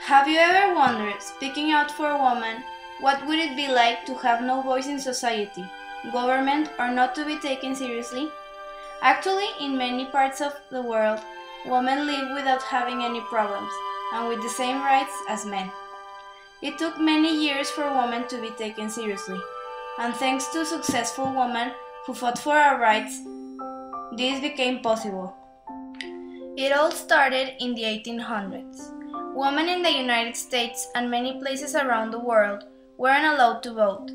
Have you ever wondered, speaking out for a woman, what would it be like to have no voice in society, government, or not to be taken seriously? Actually, in many parts of the world, women live without having any problems, and with the same rights as men. It took many years for women to be taken seriously, and thanks to successful women who fought for our rights, this became possible. It all started in the 1800s. Women in the United States and many places around the world weren't allowed to vote,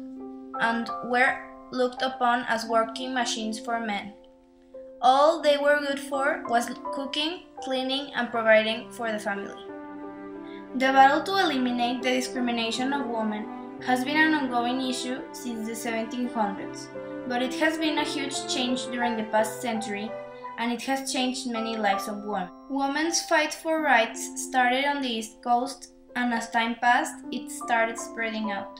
and were looked upon as working machines for men. All they were good for was cooking, cleaning, and providing for the family. The battle to eliminate the discrimination of women has been an ongoing issue since the 1700s, but it has been a huge change during the past century, and it has changed many lives of women. Women's fight for rights started on the East Coast, and as time passed, it started spreading out.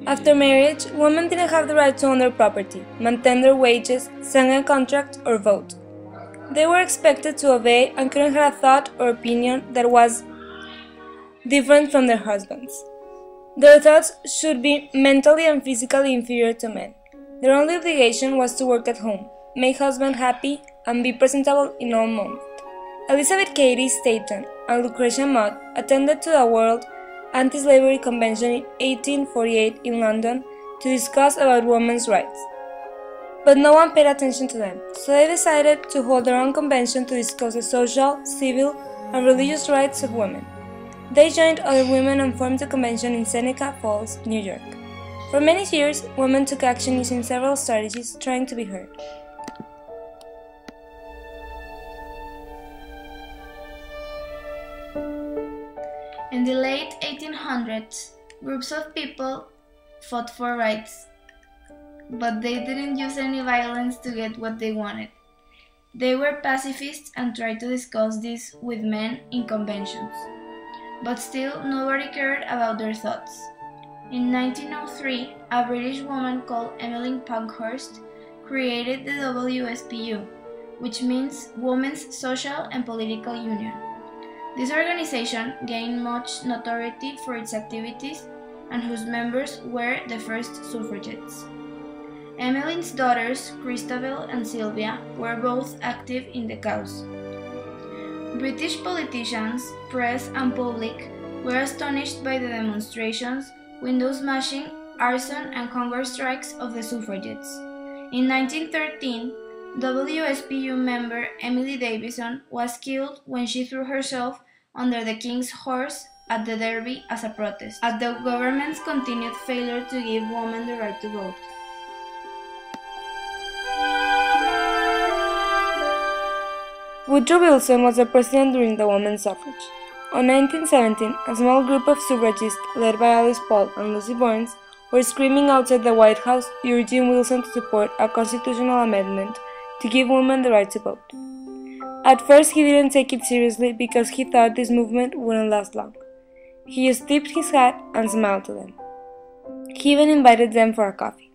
After marriage, women didn't have the right to own their property, maintain their wages, sign a contract, or vote. They were expected to obey and couldn't have a thought or opinion that was different from their husbands. Their thoughts should be mentally and physically inferior to men. Their only obligation was to work at home, make husband happy, and be presentable in all moments. Elizabeth Cady Stanton and Lucretia Mott attended to the World Anti-Slavery Convention in 1848 in London to discuss about women's rights. But no one paid attention to them, so they decided to hold their own convention to discuss the social, civil, and religious rights of women. They joined other women and formed a convention in Seneca Falls, New York. For many years, women took action using several strategies trying to be heard. In the late 1800s, groups of people fought for rights, but they didn't use any violence to get what they wanted. They were pacifists and tried to discuss this with men in conventions, but still nobody cared about their thoughts. In 1903, a British woman called Emmeline Pankhurst created the WSPU, which means Women's Social and Political Union. This organization gained much notoriety for its activities and whose members were the first suffragettes. Emmeline's daughters, Christabel and Sylvia, were both active in the cause. British politicians, press, and public were astonished by the demonstrations, window smashing, arson, and hunger strikes of the suffragettes. In 1913, WSPU member Emily Davison was killed when she threw herself under the King's horse at the Derby as a protest at the government's continued failure to give women the right to vote. Woodrow Wilson was the president during the women's suffrage. On 1917, a small group of suffragists led by Alice Paul and Lucy Burns were screaming outside the White House urging Wilson to support a constitutional amendment to give women the right to vote. At first he didn't take it seriously because he thought this movement wouldn't last long. He just tipped his hat and smiled to them. He even invited them for a coffee.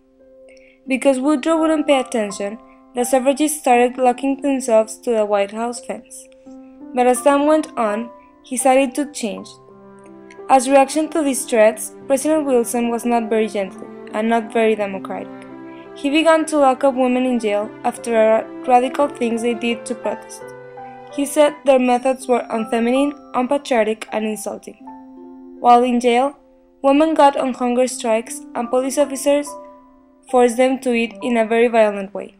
Because Woodrow wouldn't pay attention, the suffragists started locking themselves to the White House fence. But as time went on, his attitude changed. As a reaction to these threats, President Wilson was not very gentle and not very democratic. He began to lock up women in jail after radical things they did to protest. He said their methods were unfeminine, unpatriotic, and insulting. While in jail, women got on hunger strikes and police officers forced them to eat in a very violent way.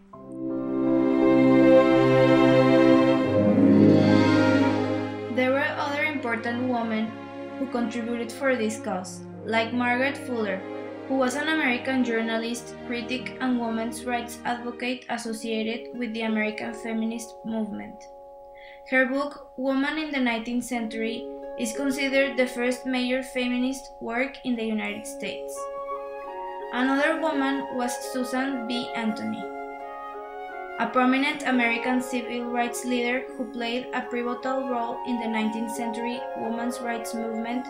There were other important women who contributed for this cause, like Margaret Fuller, who was an American journalist, critic, and women's rights advocate associated with the American feminist movement. Her book, Woman in the 19th Century, is considered the first major feminist work in the United States. Another woman was Susan B. Anthony, a prominent American civil rights leader who played a pivotal role in the 19th century women's rights movement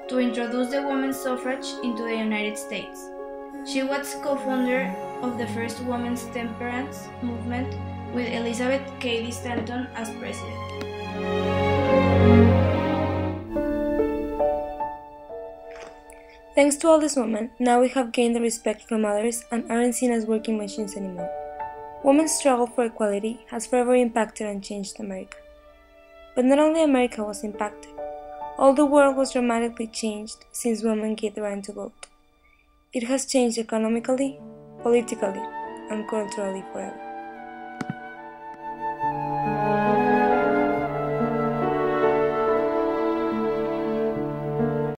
to introduce the women's suffrage into the United States. She was co-founder of the first women's temperance movement with Elizabeth Cady Stanton as president. Thanks to all these women, now we have gained the respect from others and aren't seen as working machines anymore. Women's struggle for equality has forever impacted and changed America. But not only America was impacted, all the world was dramatically changed since women gave the right to vote. It has changed economically, politically, and culturally forever.